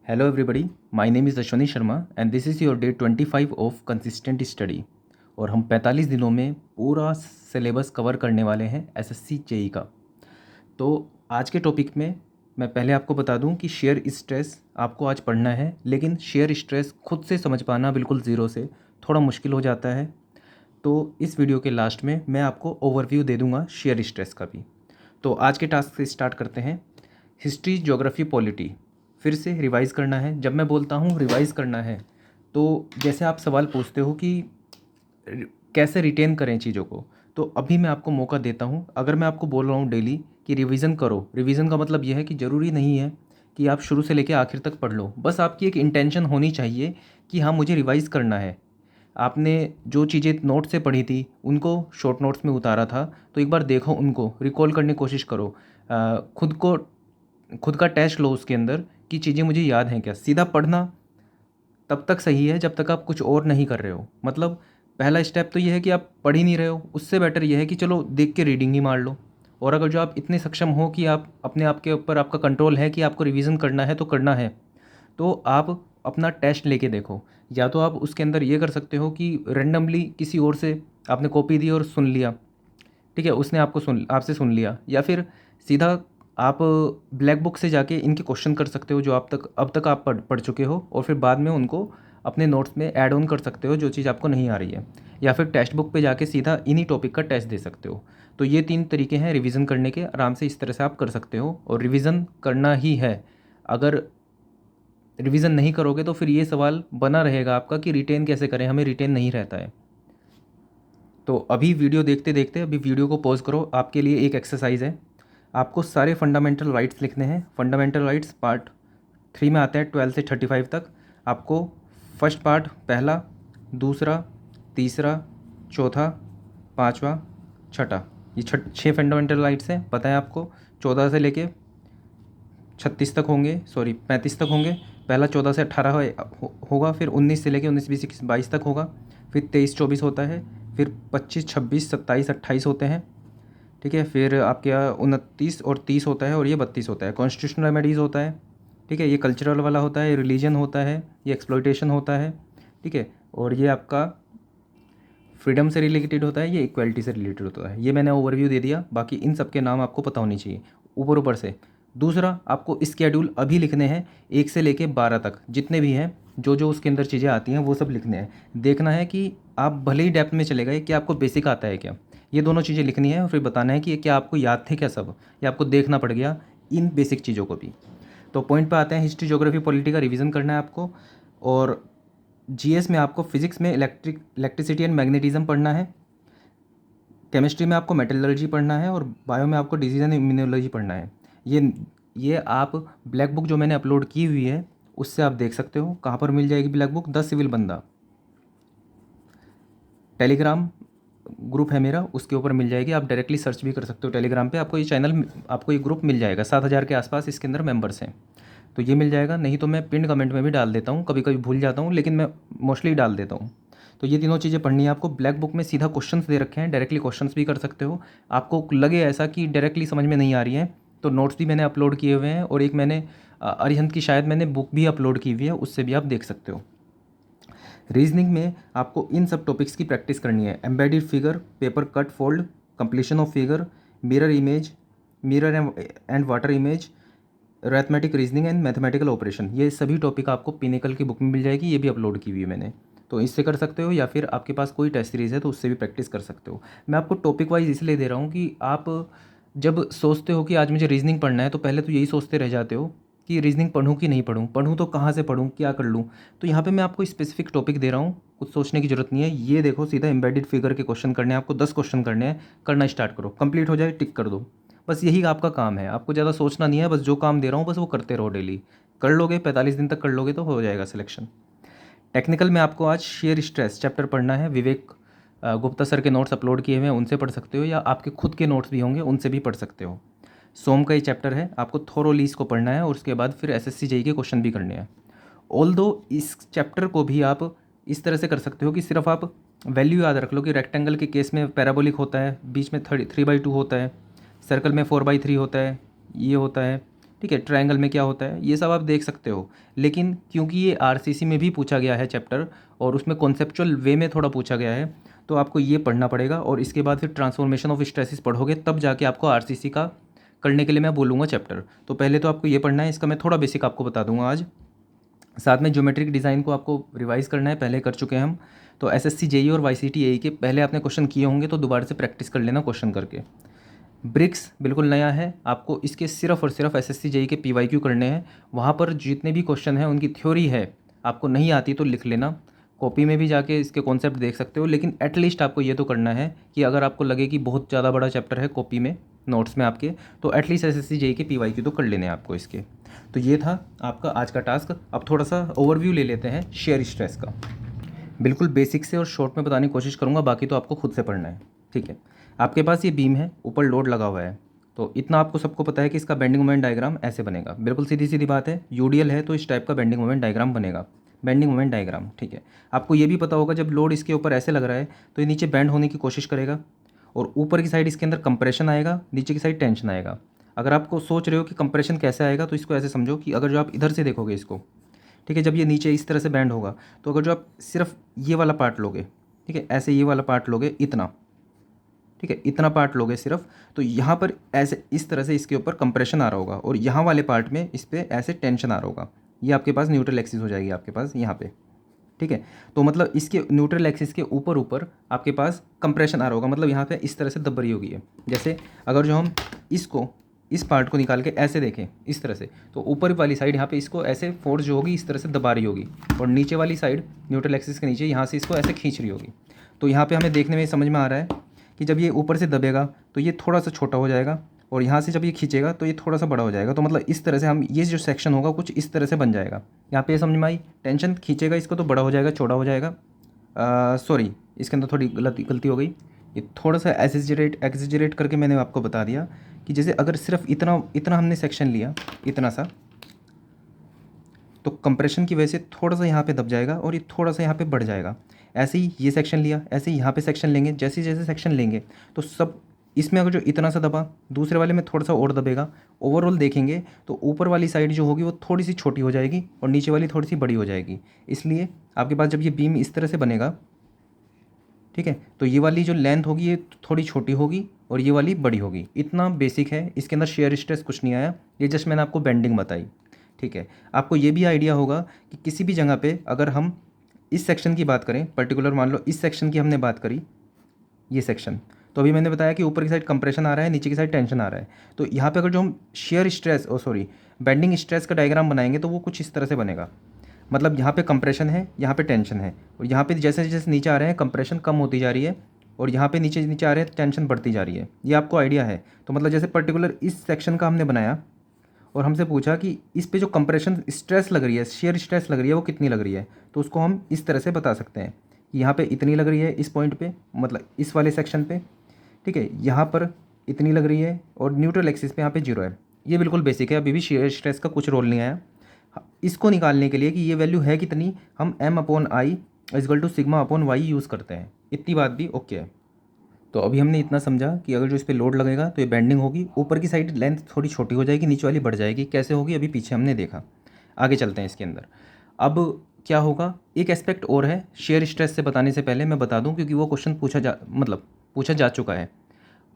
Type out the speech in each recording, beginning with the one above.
Hello everybody, my name is Ashwani Sharma and this is your day 25 of consistent study। और हम 45 दिनों में पूरा सिलेबस कवर करने वाले हैं एसएससी जेई का। तो आज के टॉपिक में मैं पहले आपको बता दूं कि शेयर स्ट्रेस आपको आज पढ़ना है, लेकिन शेयर स्ट्रेस खुद से समझ पाना बिल्कुल ज़ीरो से थोड़ा मुश्किल हो जाता है। तो इस वीडियो के लास्ट में मैं आपको ओवरव्यू दे दूंगा शेयर स्ट्रेस का भी। तो आज के टास्क से स्टार्ट करते हैं। हिस्ट्री, ज्योग्राफी, पॉलिटी फिर से रिवाइज़ करना है। जब मैं बोलता हूँ रिवाइज़ करना है, तो जैसे आप सवाल पूछते हो कि कैसे रिटेन करें चीज़ों को, तो अभी मैं आपको मौका देता हूँ। अगर मैं आपको बोल रहा हूँ डेली कि रिवीजन करो, रिवीजन का मतलब यह है कि ज़रूरी नहीं है कि आप शुरू से लेकर आखिर तक पढ़ लो। बस आपकी एक इंटेंशन होनी चाहिए कि हाँ, मुझे रिवाइज़ करना है। आपने जो चीज़ें नोट से पढ़ी थी उनको शॉर्ट नोट्स में उतारा था, तो एक बार देखो, उनको रिकॉल करने की कोशिश करो। खुद का टेस्ट लो उसके अंदर कि चीज़ें मुझे याद हैं क्या। सीधा पढ़ना तब तक सही है जब तक आप कुछ और नहीं कर रहे हो। मतलब पहला स्टेप तो ये है कि आप पढ़ ही नहीं रहे हो, उससे बेटर ये है कि चलो देख के रीडिंग ही मार लो। और अगर जो आप इतने सक्षम हो कि आप अपने आप के ऊपर आपका कंट्रोल है कि आपको रिवीजन करना है तो करना है, तो आप अपना टेस्ट लेके देखो। या तो आप उसके अंदर ये कर सकते हो कि रैंडमली किसी और से आपने कॉपी दी और सुन लिया, ठीक है, उसने आपसे सुन लिया। या फिर सीधा आप ब्लैक बुक से जाके इनके क्वेश्चन कर सकते हो जो अब तक आप पढ़ चुके हो, और फिर बाद में उनको अपने नोट्स में ऐड ऑन कर सकते हो जो चीज़ आपको नहीं आ रही है। या फिर टेक्स्ट बुक पे जाके सीधा इन्हीं टॉपिक का टेस्ट दे सकते हो। तो ये 3 तरीके हैं रिवीजन करने के। आराम से इस तरह से आप कर सकते हो, और रिवीजन करना ही है। अगर रिवीजन नहीं करोगे तो फिर ये सवाल बना रहेगा आपका कि रिटेन कैसे करें, हमें रिटेन नहीं रहता है। तो अभी वीडियो देखते देखते अभी वीडियो को पॉज करो। आपके लिए एक एक्सरसाइज है, आपको सारे फंडामेंटल राइट्स लिखने हैं। फंडामेंटल राइट्स पार्ट 3 में आते हैं 12 से 35 तक। आपको फर्स्ट पार्ट पहला, दूसरा, तीसरा, चौथा, पाँचवा, छठा, ये 6 फंडामेंटल राइट्स हैं, पता है आपको। 14 से लेके 36 तक होंगे, सॉरी 35 तक होंगे। पहला 14 से 18 होगा, फिर 19 से लेके 19, 20, 21, 22 तक होगा। फिर 23, 24 होता है। फिर 25, 26, 27, 28 होते हैं, ठीक है। फिर आपके यहाँ 29 और 30 होता है, और ये 32 होता है। कॉन्स्टिट्यूशनल रेमेडीज़ होता है, ठीक है। ये कल्चरल वाला होता है, ये रिलीजन होता है, ये एक्सप्लॉयटेशन होता है, ठीक है। और ये आपका फ्रीडम से रिलेटेड होता है, ये इक्वालिटी से रिलेटेड होता है। ये मैंने ओवरव्यू दे दिया, बाकी इन सब के नाम आपको पता होनी चाहिए ऊपर ऊपर से। दूसरा, आपको स्केड्यूल अभी लिखने हैं 1 से लेके 12 तक, जितने भी हैं, जो जो उसके अंदर चीज़ें आती हैं वो सब लिखने हैं। देखना है कि आप भले ही डेप्थ में चले गए कि आपको बेसिक आता है क्या, ये दोनों चीज़ें लिखनी है। और फिर बताना है कि ये क्या आपको याद थे क्या सब, या आपको देखना पड़ गया इन बेसिक चीज़ों को भी। तो पॉइंट पे आते हैं। हिस्ट्री, ज्योग्राफी, पॉलिटी का रिवीजन करना है आपको। और जीएस में आपको फिजिक्स में इलेक्ट्रिसिटी एंड मैग्नेटिज्म पढ़ना है। केमिस्ट्री में आपको मेटलर्जी पढ़ना है, और बायो में आपको डिजीज एंड इम्यूनोलॉजी पढ़ना है। ये आप ब्लैक बुक जो मैंने अपलोड की हुई है उससे आप देख सकते हो। कहाँ पर मिल जाएगी ब्लैक बुक? द सिविल बंदा टेलीग्राम ग्रुप है मेरा, उसके ऊपर मिल जाएगी। आप डायरेक्टली सर्च भी कर सकते हो टेलीग्राम पे, आपको ये चैनल, आपको ये ग्रुप मिल जाएगा। 7,000 के आसपास इसके अंदर मेंबर्स हैं, तो ये मिल जाएगा। नहीं तो मैं पिन कमेंट में भी डाल देता हूँ, कभी कभी भूल जाता हूँ, लेकिन मैं मोस्टली डाल देता हूँ। तो ये तीनों चीज़ें पढ़नी है आपको। ब्लैक बुक में सीधा क्वेश्चंस दे रखे हैं, डायरेक्टली क्वेश्चंस भी कर सकते हो। आपको लगे ऐसा कि डायरेक्टली समझ में नहीं आ रही है, तो नोट्स भी मैंने अपलोड किए हुए हैं, और एक मैंने अरिहंत की शायद मैंने बुक भी अपलोड की हुई है, उससे भी आप देख सकते हो। रीजनिंग में आपको इन सब टॉपिक्स की प्रैक्टिस करनी है। Embedded figure, paper cut fold, completion of figure, mirror image, mirror and water image, arithmetic reasoning and mathematical operation, ये सभी टॉपिक आपको पिनेकल की बुक में मिल जाएगी। ये भी अपलोड की हुई है मैंने, तो इससे कर सकते हो। या फिर आपके पास कोई टेस्ट सीरीज़ है तो उससे भी प्रैक्टिस कर सकते हो। मैं आपको टॉपिक वाइज इसलिए दे रहा हूँ कि आप जब सोचते हो कि आज मुझे रीजनिंग पढ़ना है, तो पहले तो यही सोचते रह जाते हो कि रीजनिंग पढ़ूँ कि नहीं पढ़ूँ, पढ़ूँ तो कहाँ से पढ़ूँ, क्या कर लूँ। तो यहाँ पे मैं आपको स्पेसिफिक टॉपिक दे रहा हूँ, कुछ सोचने की ज़रूरत नहीं है। ये देखो, सीधा एम्बेडेड फिगर के क्वेश्चन करने हैं आपको, 10 क्वेश्चन करने हैं। करना स्टार्ट करो, कंप्लीट हो जाए टिक कर दो। बस यही आपका काम है, आपको ज़्यादा सोचना नहीं है। बस जो काम दे रहा हूँ बस वो करते रहो डेली। कर लोगे, 45 दिन तक कर लोगे तो हो जाएगा सिलेक्शन। टेक्निकल में आपको आज शेयर स्ट्रेस चैप्टर पढ़ना है। विवेक गुप्ता सर के नोट्स अपलोड किए हुए हैं, उनसे पढ़ सकते हो, या आपके खुद के नोट्स भी होंगे उनसे भी पढ़ सकते हो। सोम का ये चैप्टर है, आपको थोरोली इसको पढ़ना है, और उसके बाद फिर एसएससी जेई के क्वेश्चन भी करने हैं। ऑल दो इस चैप्टर को भी आप इस तरह से कर सकते हो कि सिर्फ आप वैल्यू याद रख लो कि रेक्टेंगल के केस में पैराबोलिक होता है, बीच में 3/2 होता है, सर्कल में 4/3 होता है, ये होता है, ठीक है, ट्रायंगल में क्या होता है, ये सब आप देख सकते हो। लेकिन क्योंकि ये आरसीसी में भी पूछा गया है चैप्टर और उसमें कॉन्सेप्चुअल वे में थोड़ा पूछा गया है, तो आपको ये पढ़ना पड़ेगा और इसके बाद फिर ट्रांसफॉर्मेशन ऑफ स्ट्रेसेस पढ़ोगे, तब जाके आपको आरसीसी का करने के लिए मैं बोलूँगा चैप्टर। तो पहले तो आपको ये पढ़ना है, इसका मैं थोड़ा बेसिक आपको बता दूंगा आज। साथ में ज्योमेट्रिक डिज़ाइन को आपको रिवाइज करना है, पहले कर चुके हैं हम। तो एसएससी जेईई और वाईसीटी एई के पहले आपने क्वेश्चन किए होंगे, तो दोबारा से प्रैक्टिस कर लेना क्वेश्चन करके। ब्रिक्स बिल्कुल नया है, आपको इसके सिर्फ और सिर्फ एसएससी जेईई के पीवाईक्यू करने हैं। वहाँ पर जितने भी क्वेश्चन हैं उनकी थ्योरी है, आपको नहीं आती तो लिख लेना, कॉपी में भी जाके इसके कॉन्सेप्ट देख सकते हो। लेकिन एटलीस्ट आपको ये तो करना है कि अगर आपको लगे कि बहुत ज़्यादा बड़ा चैप्टर है कॉपी में, नोट्स में आपके, तो एटलीस्ट एसएससी जेईई के पीवाईक्यू तो कर लेने हैं आपको इसके। तो ये था आपका आज का टास्क। अब थोड़ा सा ओवरव्यू ले लेते हैं शेयर स्ट्रेस का। बिल्कुल बेसिक से और शॉर्ट में बताने की कोशिश करूँगा, बाकी तो आपको खुद से पढ़ना है। ठीक है, आपके पास ये बीम है, ऊपर लोड लगा हुआ है, तो इतना आपको सबको पता है कि इसका बेंडिंग मोमेंट डायग्राम ऐसे बनेगा। बिल्कुल सीधी सीधी बात है, यूडीएल है तो इस टाइप का बेंडिंग मोमेंट डायग्राम बनेगा, बेंडिंग मोमेंट डायग्राम। ठीक है, आपको ये भी पता होगा जब लोड इसके ऊपर ऐसे लग रहा है तो ये नीचे बैंड होने की कोशिश करेगा, और ऊपर की साइड इसके अंदर कंप्रेशन आएगा, नीचे की साइड टेंशन आएगा। अगर आपको सोच रहे हो कि कंप्रेशन कैसे आएगा, तो इसको ऐसे समझो कि अगर जो आप इधर से देखोगे इसको, ठीक है, जब ये नीचे इस तरह से बैंड होगा, तो अगर जो आप सिर्फ ये वाला पार्ट लोगे, ठीक है, ऐसे ये वाला पार्ट लोगे इतना, ठीक है, इतना पार्ट लोगे सिर्फ, तो यहाँ पर ऐसे इस तरह से इसके ऊपर कंप्रेशन आ रहा होगा, और यहाँ वाले पार्ट में इस पर ऐसे टेंशन आ रहा होगा। ये आपके पास न्यूट्रल एक्सिस हो जाएगी आपके पास यहाँ पे। ठीक है, तो मतलब इसके न्यूट्रल एक्सिस के ऊपर ऊपर आपके पास कंप्रेशन आ रहा होगा, मतलब यहाँ पे इस तरह से दब रही होगी है। जैसे अगर जो हम इसको, इस पार्ट को निकाल के ऐसे देखें इस तरह से, तो ऊपर वाली साइड यहाँ पे इसको ऐसे फोर्स जो होगी इस तरह से दबा रही होगी, और नीचे वाली साइड न्यूट्रल एक्सिस के नीचे यहाँ से इसको ऐसे खींच रही होगी। तो यहाँ पे हमें देखने में समझ में आ रहा है कि जब ये ऊपर से दबेगा तो ये थोड़ा सा छोटा हो जाएगा, और यहाँ से जब ये खींचेगा तो ये थोड़ा सा बड़ा हो जाएगा। तो मतलब इस तरह से हम, ये जो सेक्शन होगा कुछ इस तरह से बन जाएगा। यहाँ पे समझ में आई, टेंशन खींचेगा इसको तो बड़ा हो जाएगा, चौड़ा हो जाएगा। सॉरी, इसके अंदर थोड़ी गलती हो गई, ये थोड़ा सा एग्जिजरेट करके मैंने आपको बता दिया कि जैसे अगर सिर्फ इतना इतना हमने सेक्शन लिया, इतना सा, तो कंप्रेशन की वजह से थोड़ा सा यहाँ पे दब जाएगा और ये थोड़ा सा यहाँ पे बढ़ जाएगा। ऐसे ही ये सेक्शन लिया, ऐसे ही यहाँ पे सेक्शन लेंगे, जैसे जैसे सेक्शन लेंगे तो सब इसमें अगर जो इतना सा दबा, दूसरे वाले में थोड़ा सा और दबेगा। ओवरऑल देखेंगे तो ऊपर वाली साइड जो होगी वो थोड़ी सी छोटी हो जाएगी और नीचे वाली थोड़ी सी बड़ी हो जाएगी। इसलिए आपके पास जब ये बीम इस तरह से बनेगा, ठीक है, तो ये वाली जो लेंथ होगी ये थोड़ी छोटी होगी और ये वाली बड़ी होगी। इतना बेसिक है, इसके अंदर शेयर स्ट्रेस कुछ नहीं आया, ये जस्ट मैंने आपको बेंडिंग बताई। ठीक है, आपको ये भी आइडिया होगा कि किसी भी जगह पे अगर हम इस सेक्शन की बात करें, पर्टिकुलर मान लो इस सेक्शन की हमने बात करी, ये सेक्शन, तो अभी मैंने बताया कि ऊपर की साइड कंप्रेशन आ रहा है, नीचे की साइड टेंशन आ रहा है। तो यहाँ पे अगर जो हम शेयर स्ट्रेस बेंडिंग स्ट्रेस का डायग्राम बनाएंगे तो वो कुछ इस तरह से बनेगा। मतलब यहाँ पे कंप्रेशन है, यहाँ पे टेंशन है, और यहाँ पे जैसे जैसे नीचे आ रहे हैं कंप्रेशन कम होती जा रही है, और यहाँ पे नीचे नीचे आ रहे हैं टेंशन बढ़ती जा रही है। ये आपको आइडिया है। तो मतलब जैसे पर्टिकुलर इस सेक्शन का हमने बनाया और हमसे पूछा कि इस पे जो कंप्रेशन स्ट्रेस लग रही है, शेयर स्ट्रेस लग रही है, वो कितनी लग रही है, तो उसको हम इस तरह से बता सकते हैं कि यहाँ पे इतनी लग रही है इस पॉइंट पे, मतलब इस वाले सेक्शन पे, ठीक है, यहाँ पर इतनी लग रही है, और न्यूट्रल एक्सिस पे यहाँ पे 0 है। ये बिल्कुल बेसिक है, अभी भी शेयर स्ट्रेस का कुछ रोल नहीं आया। इसको निकालने के लिए कि ये वैल्यू है कितनी, हम m/i = यूज़ करते हैं। इतनी बात भी ओके है। तो अभी हमने इतना समझा कि अगर जो इस पर लोड लगेगा तो ये बेंडिंग होगी, ऊपर की साइड लेंथ थोड़ी छोटी हो जाएगी, नीचे वाली बढ़ जाएगी। कैसे होगी अभी पीछे हमने देखा। आगे चलते हैं इसके अंदर। अब क्या होगा, एक एस्पेक्ट और है शेयर स्ट्रेस से बताने से पहले मैं बता दूं, क्योंकि वो क्वेश्चन पूछा जा चुका है।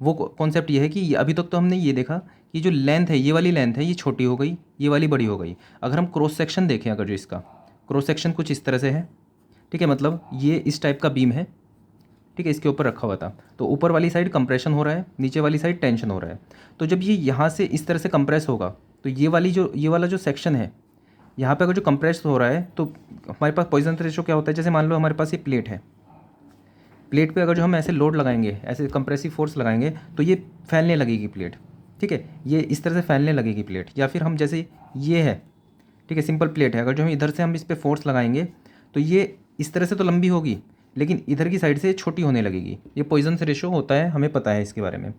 वो कॉन्सेप्ट ये है कि अभी तक तो हमने ये देखा कि जो लेंथ है, ये वाली लेंथ है, ये छोटी हो गई, ये वाली बड़ी हो गई। अगर हम क्रॉस सेक्शन देखें, अगर जो इसका क्रॉस सेक्शन कुछ इस तरह से है, ठीक है, मतलब ये इस टाइप का बीम है, ठीक है, इसके ऊपर रखा हुआ था, तो ऊपर वाली साइड कंप्रेशन हो रहा है, नीचे वाली साइड टेंशन हो रहा है। तो जब ये यहाँ से इस तरह से कंप्रेस होगा, तो ये वाला जो सेक्शन है, यहाँ पे अगर जो कंप्रेस हो रहा है, तो हमारे पास पॉइसन रेशो क्या होता है। जैसे मान लो हमारे पास ये प्लेट है, प्लेट पे अगर जो हम ऐसे लोड लगाएंगे, ऐसे कंप्रेसिव फोर्स लगाएंगे, तो ये फैलने लगेगी प्लेट, ठीक है, ये इस तरह से फैलने लगेगी प्लेट। या फिर हम जैसे ये है, ठीक है, सिंपल प्लेट है, अगर जो हम इधर से हम इस पर फोर्स लगाएंगे तो ये इस तरह से तो लंबी होगी, लेकिन इधर की साइड से छोटी होने लगेगी। ये पॉइसन रेशो होता है, हमें पता है इसके बारे में।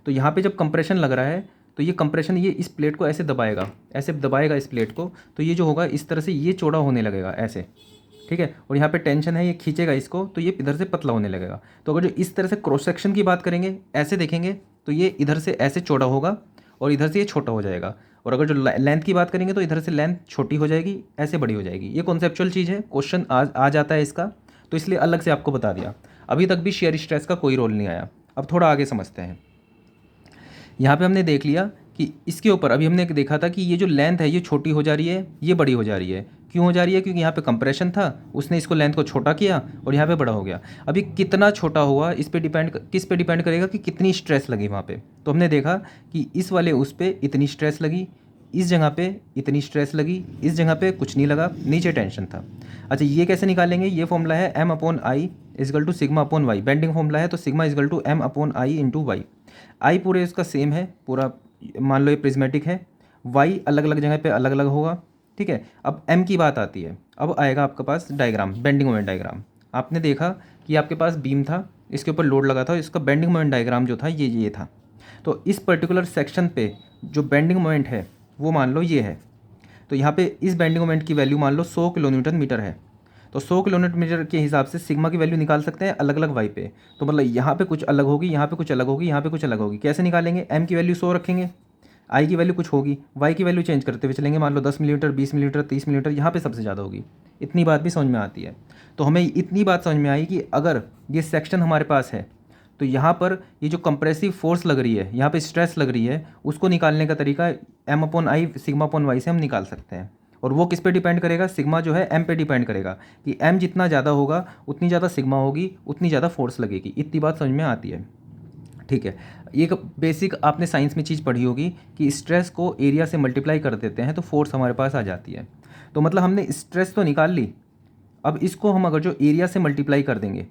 तो यहाँ पे जब कंप्रेशन लग रहा है तो ये कंप्रेशन ये इस प्लेट को ऐसे दबाएगा इस प्लेट को, तो ये जो होगा इस तरह से ये चौड़ा होने लगेगा ऐसे, ठीक है, और यहाँ पे टेंशन है, ये खींचेगा इसको, तो ये इधर से पतला होने लगेगा। तो अगर जो इस तरह से क्रॉस सेक्शन की बात करेंगे, ऐसे देखेंगे, तो ये इधर से ऐसे चौड़ा होगा और इधर से ये छोटा हो जाएगा, और अगर जो लेंथ की बात करेंगे तो इधर से लेंथ छोटी हो जाएगी, ऐसे बड़ी हो जाएगी। ये कॉन्सेप्चुअल चीज़ है, क्वेश्चन आ जाता है इसका, तो इसलिए अलग से आपको बता दिया। अभी तक भी शेयर स्ट्रेस का कोई रोल नहीं आया। अब थोड़ा आगे समझते हैं। यहाँ पे हमने देख लिया कि इसके ऊपर अभी हमने देखा था कि ये जो लेंथ है ये छोटी हो जा रही है, ये बड़ी हो जा रही है। क्यों हो जा रही है? क्योंकि यहाँ पे कंप्रेशन था, उसने इसको लेंथ को छोटा किया और यहाँ पे बड़ा हो गया। अभी कितना छोटा हुआ इस पे किस पे डिपेंड करेगा कि कितनी स्ट्रेस लगी वहाँ पे। तो हमने देखा कि इस वाले उस पर इतनी स्ट्रेस लगी, इस जगह पे इतनी स्ट्रेस लगी, इस जगह पे कुछ नहीं लगा, नीचे टेंशन था। अच्छा, ये कैसे निकालेंगे? ये फॉर्मूला है m upon I is equal to sigma upon y. Bending formula है तो sigma is equal to m upon I into y. I पूरे इसका सेम है, पूरा मान लो ये प्रिज्मेटिक है, वाई अलग अलग जगह पे अलग अलग होगा, ठीक है। अब एम की बात आती है, अब आएगा आपके पास डायग्राम, बेंडिंग मोमेंट डायग्राम। आपने देखा कि आपके पास बीम था, इसके ऊपर लोड लगा था, इसका बेंडिंग मोमेंट डायग्राम जो था ये था। तो इस पर्टिकुलर सेक्शन पे जो बेंडिंग मोमेंट है वो मान लो ये है। तो यहाँ पे इस बेंडिंग मोमेंट की वैल्यू मान लो 100 किलोन्यूटन मीटर है। तो 100 किलोन्यूटन मीटर के हिसाब से सिग्मा की वैल्यू निकाल सकते हैं अलग अलग वाई पे। तो मतलब यहाँ पे कुछ अलग होगी, यहाँ पे कुछ अलग होगी, यहाँ पे कुछ अलग होगी। कैसे निकालेंगे? एम की वैल्यू 100 रखेंगे, आई की वैल्यू कुछ होगी, वाई की वैल्यू चेंज करते हुए चलेंगे। मान लो 10 मिलीमीटर, 20 मिलीमीटर, 30 मिलीमीटर, यहाँ पे सबसे ज़्यादा होगी। इतनी बात भी समझ में आती है। तो हमें इतनी बात समझ में आई कि अगर ये सेक्शन हमारे पास है तो यहाँ पर ये जो कंप्रेसिव फोर्स लग रही है, यहाँ पे स्ट्रेस लग रही है, उसको निकालने का तरीका M upon I sigma upon Y से हम निकाल सकते हैं। और वो किस पे डिपेंड करेगा? सिग्मा जो है एम पे डिपेंड करेगा कि एम जितना ज़्यादा होगा उतनी ज़्यादा सिग्मा होगी, उतनी ज़्यादा फोर्स लगेगी। इतनी बात समझ में आती है, ठीक है। एक बेसिक आपने साइंस में चीज़ पढ़ी होगी कि स्ट्रेस को एरिया से मल्टीप्लाई कर देते हैं तो फोर्स हमारे पास आ जाती है। तो मतलब हमने स्ट्रेस तो निकाल ली, अब इसको हम अगर जो एरिया से मल्टीप्लाई कर देंगे,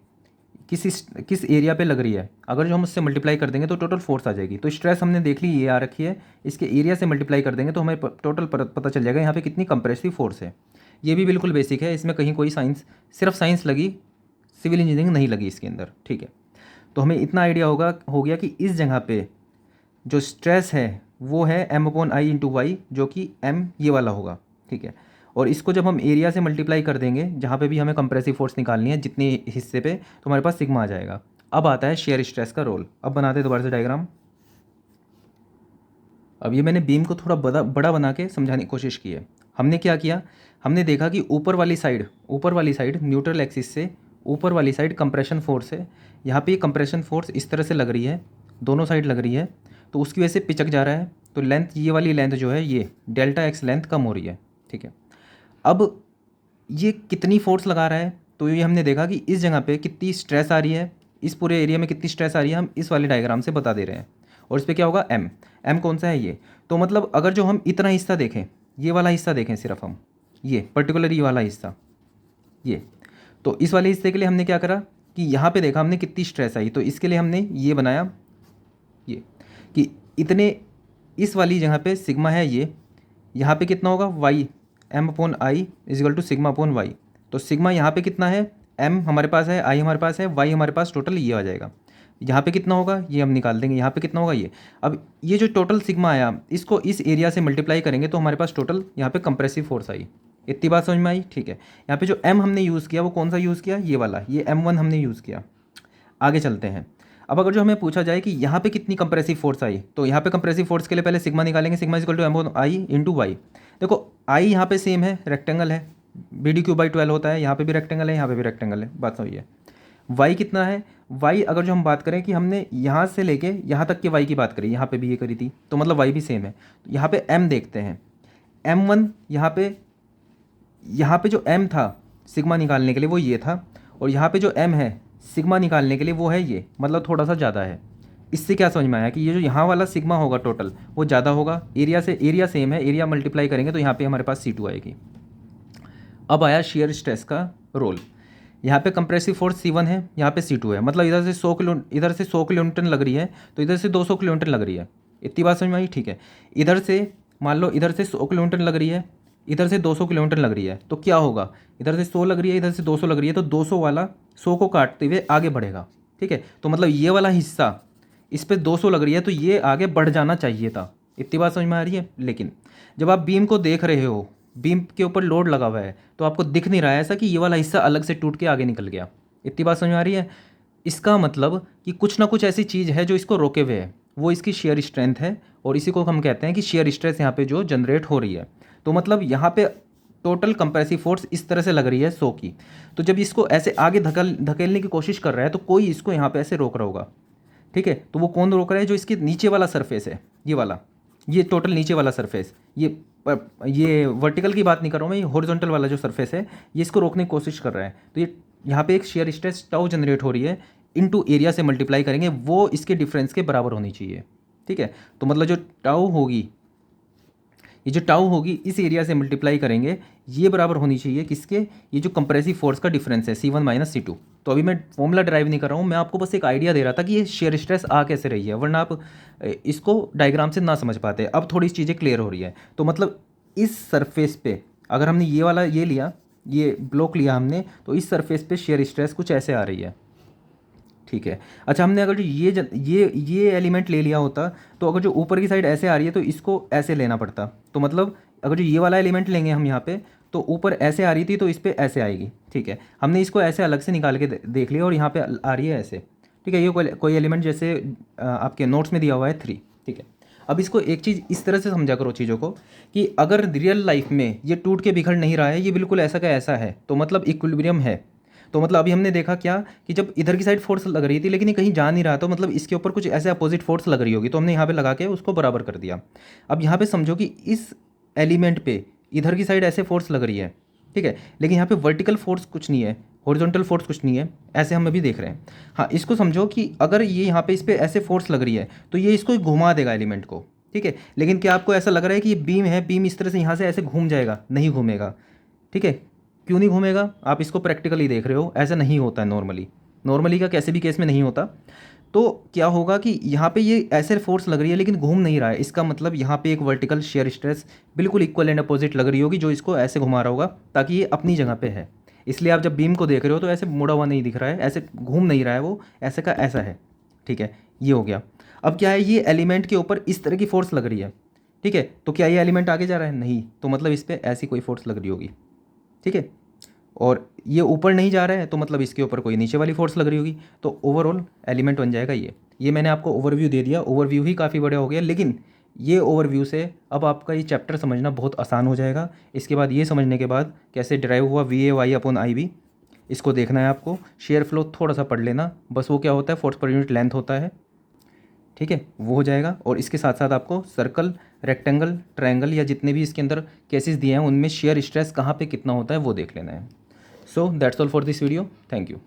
किस एरिया पे लग रही है, अगर जो हम उससे मल्टीप्लाई कर देंगे तो टोटल फोर्स आ जाएगी। तो स्ट्रेस हमने देख ली ये आ रखी है, इसके एरिया से मल्टीप्लाई कर देंगे तो हमें टोटल पता चल जाएगा यहाँ पे कितनी कंप्रेसिव फोर्स है। ये भी बिल्कुल बेसिक है, इसमें कहीं कोई साइंस, सिर्फ साइंस लगी, सिविल इंजीनियरिंग नहीं लगी इसके अंदर, ठीक है। तो हमें इतना आइडिया हो गया कि इस जगह पे जो स्ट्रेस है वो है m upon I into Y, जो कि m ये वाला होगा, ठीक है। और इसको जब हम एरिया से मल्टीप्लाई कर देंगे, जहाँ पे भी हमें कंप्रेसिव फोर्स निकालनी है जितने हिस्से पे, तो हमारे पास सिग्मा आ जाएगा। अब आता है शेयर स्ट्रेस का रोल। अब बनाते हैं दोबारा से डायग्राम। अब ये मैंने बीम को थोड़ा बड़ा बना के समझाने की कोशिश की है। हमने क्या किया? हमने देखा कि ऊपर वाली साइड न्यूट्रल एक्सिस से ऊपर वाली साइड कंप्रेशन फोर्स है। यहाँ पे कंप्रेशन फोर्स इस तरह से लग रही है, दोनों साइड लग रही है, तो उसकी वजह से पिचक जा रहा है। तो लेंथ, ये वाली लेंथ जो है ये डेल्टा एक्स लेंथ कम हो रही है, ठीक है। अब ये कितनी फोर्स लगा रहा है? तो ये हमने देखा कि इस जगह पे कितनी स्ट्रेस आ रही है, इस पूरे एरिया में कितनी स्ट्रेस आ रही है, हम इस वाले डायग्राम से बता दे रहे हैं। और इस पर क्या होगा? एम कौन सा है? ये। तो मतलब अगर जो हम इतना हिस्सा देखें, ये वाला हिस्सा देखें सिर्फ हम, ये पर्टिकुलर ये वाला हिस्सा, ये, तो इस वाले हिस्से के लिए हमने क्या करा कि यहाँ पे देखा हमने कितनी स्ट्रेस आई, तो इसके लिए हमने ये बनाया, ये कि इतने इस वाली जगह पे सिग्मा है ये, यहाँ पे कितना होगा? Y, M upon I equal to sigma upon Y. तो सिग्मा यहाँ पे कितना है? एम हमारे पास है, आई हमारे पास है, वाई हमारे पास टोटल ये आ जाएगा। यहाँ पे कितना होगा ये हम निकाल देंगे, यहाँ पे कितना होगा ये। अब ये जो टोटल सिग्मा आया, इसको इस एरिया से मल्टीप्लाई करेंगे तो हमारे पास टोटल यहाँ पे कंप्रेसिव फोर्स आई। इतनी बात समझ में आई, ठीक है। यहाँ पे जो एम हमने यूज़ किया वो कौन सा यूज़ किया? ये वाला, ये M1 हमने यूज़ किया। आगे चलते हैं। अब अगर जो हमें पूछा जाए कि यहाँ पे कितनी कंप्रेसिव फोर्स आई, तो यहाँ पे कंप्रेसिव फोर्स के लिए पहले सिग्मा निकालेंगे। Sigma equal to M I into Y. देखो आई यहाँ पे सेम है, रेक्टेंगल है, BD³/12 होता है, यहाँ पे भी रेक्टेंगल है, यहाँ पे भी रेक्टेंगल है, बात सही है। वाई कितना है? वाई अगर जो हम बात करें कि हमने यहाँ से लेके यहाँ तक के वाई की बात करी, यहाँ पे भी ये करी थी, तो मतलब वाई भी सेम है। यहाँ पे एम देखते हैं, M1 यहाँ पे जो m था सिग्मा निकालने के लिए वो ये था, और यहाँ पे जो m है सिग्मा निकालने के लिए वो है ये, मतलब थोड़ा सा ज़्यादा है। इससे क्या समझ में आया कि ये जो यहाँ वाला सिग्मा होगा टोटल वो ज़्यादा होगा। एरिया सेम है, एरिया मल्टीप्लाई करेंगे तो यहाँ पे हमारे पास C2 आएगी। अब आया शेयर स्ट्रेस का रोल। यहाँ पे कंप्रेसिव फोर्स C1 है, यहाँ पे C2 है, मतलब इधर से 100 किलोन्यूटन लग रही है, तो इधर से 200 किलोन्यूटन लग रही है। इतनी बात समझ में आई, ठीक है। इधर से मान लो इधर से 100 किलोन्यूटन लग रही है, इधर से 200 किलोमीटर लग रही है, तो क्या होगा? इधर से 100 लग रही है, इधर से 200 लग रही है, तो 200 वाला 100 को काटते हुए आगे बढ़ेगा, ठीक है। तो मतलब ये वाला हिस्सा इस पे 200 लग रही है तो ये आगे बढ़ जाना चाहिए था। इतनी बात समझ में आ रही है। लेकिन जब आप बीम को देख रहे हो, बीम के ऊपर लोड लगा हुआ है, तो आपको दिख नहीं रहा है ऐसा कि ये वाला हिस्सा अलग से टूट के आगे निकल गया। इतनी बात समझ में आ रही है। इसका मतलब कि कुछ ना कुछ ऐसी चीज़ है जो इसको रोके हुए है, वो इसकी शेयर स्ट्रेंथ है, और इसी को हम कहते हैं कि शेयर स्ट्रेस यहाँ पे जो जनरेट हो रही है। तो मतलब यहाँ पे टोटल कंप्रेसिव फोर्स इस तरह से लग रही है 100 की। तो जब इसको ऐसे आगे धकेलने की कोशिश कर रहा है तो कोई इसको यहाँ पे ऐसे रोक रहा होगा, ठीक है। तो वो कौन रोक रहा है? जो इसके नीचे वाला सरफेस है, ये वाला, ये टोटल नीचे वाला सरफेस, ये वर्टिकल की बात नहीं कर रहा हूँ मैं, ये हॉरिजॉन्टल वाला जो सरफेस है ये इसको रोकने की कोशिश कर रहा है। तो ये यहाँ पे एक शेयर स्ट्रेस टाउ जनरेट हो रही है, इनटू एरिया से मल्टीप्लाई करेंगे, वो इसके डिफरेंस के बराबर होनी चाहिए, ठीक है। तो मतलब जो टाउ होगी, ये जो टाउ होगी इस एरिया से मल्टीप्लाई करेंगे, ये बराबर होनी चाहिए किसके? ये जो कंप्रेसिव फोर्स का डिफरेंस है C1 माइनस C2। तो अभी मैं फॉर्मूला ड्राइव नहीं कर रहा हूँ, मैं आपको बस एक आइडिया दे रहा था कि ये शेयर स्ट्रेस आ कैसे रही है, वरना आप इसको डायग्राम से ना समझ पाते। अब थोड़ी चीज़ें क्लियर हो रही है। तो मतलब इस सरफेस पे अगर हमने ये वाला ये लिया, ये ब्लॉक लिया हमने, तो इस सरफेस पे शेयर स्ट्रेस कुछ ऐसे आ रही है, ठीक है। अच्छा, हमने अगर जो ये एलिमेंट ले लिया होता, तो अगर जो ऊपर की साइड ऐसे आ रही है तो इसको ऐसे लेना पड़ता। तो मतलब अगर जो ये वाला एलिमेंट लेंगे हम यहाँ पे, तो ऊपर ऐसे आ रही थी तो इस पर ऐसे आएगी, ठीक है। हमने इसको ऐसे अलग से निकाल के देख लिया और यहाँ पे आ रही है ऐसे, ठीक है। ये कोई एलिमेंट जैसे आपके नोट्स में दिया हुआ है 3, ठीक है। अब इसको एक चीज़ इस तरह से समझा करो चीज़ों को, कि अगर रियल लाइफ में ये टूट के बिखर नहीं रहा है, ये बिल्कुल ऐसा का ऐसा है, तो मतलब इक्विलिब्रियम है। तो मतलब अभी हमने देखा क्या कि जब इधर की साइड फोर्स लग रही थी लेकिन ये कहीं जा नहीं रहा, तो मतलब इसके ऊपर कुछ ऐसे अपोजिट फोर्स लग रही होगी, तो हमने यहाँ पे लगा के उसको बराबर कर दिया। अब यहाँ पे समझो कि इस एलिमेंट पे इधर की साइड ऐसे फोर्स लग रही है, ठीक है, लेकिन यहाँ पे वर्टिकल फोर्स कुछ नहीं है, हॉरिजॉन्टल फोर्स कुछ नहीं है, ऐसे हम अभी देख रहे हैं। हाँ, इसको समझो कि अगर ये यहाँ पे इस पर ऐसे फोर्स लग रही है तो ये इसको घुमा देगा एलिमेंट को, ठीक है। लेकिन क्या आपको ऐसा लग रहा है कि ये बीम है, बीम इस तरह से यहाँ से ऐसे घूम जाएगा? नहीं घूमेगा, ठीक है। क्यों नहीं घूमेगा? आप इसको प्रैक्टिकली देख रहे हो, ऐसा नहीं होता है नॉर्मली का कैसे भी केस में नहीं होता। तो क्या होगा कि यहाँ पे ये ऐसे फोर्स लग रही है लेकिन घूम नहीं रहा है, इसका मतलब यहाँ पे एक वर्टिकल शेयर स्ट्रेस बिल्कुल इक्वल एंड अपोजिट लग रही होगी, जो इसको ऐसे घुमा रहा होगा ताकि ये अपनी जगह पे है। इसलिए आप जब बीम को देख रहे हो तो ऐसे मुड़ा हुआ नहीं दिख रहा है, ऐसे घूम नहीं रहा है, वो ऐसे का ऐसा है, ठीक है। ये हो गया। अब क्या है, ये एलिमेंट के ऊपर इस तरह की फोर्स लग रही है, ठीक है। तो क्या ये एलिमेंट आगे जा रहा है? नहीं। तो मतलब इस पर ऐसी कोई फोर्स लग रही होगी, ठीक है। और ये ऊपर नहीं जा रहा है तो मतलब इसके ऊपर कोई नीचे वाली फोर्स लग रही होगी। तो ओवरऑल एलिमेंट बन जाएगा ये मैंने आपको ओवरव्यू दे दिया। ओवरव्यू ही काफ़ी बड़ा हो गया, लेकिन ये ओवरव्यू से अब आपका ये चैप्टर समझना बहुत आसान हो जाएगा। इसके बाद ये समझने के बाद कैसे ड्राइव हुआ VAY/IB, इसको देखना है आपको। शेयर फ्लो थोड़ा सा पढ़ लेना, बस वो क्या होता है, फोर्स पर यूनिट लेंथ होता है, ठीक है, वो हो जाएगा। और इसके साथ साथ आपको सर्कल, रेक्टेंगल, ट्रायंगल या जितने भी इसके अंदर केसेस दिए हैं उनमें शेयर स्ट्रेस कहाँ पे कितना होता है वो देख लेना है। So that's all for this video. Thank you.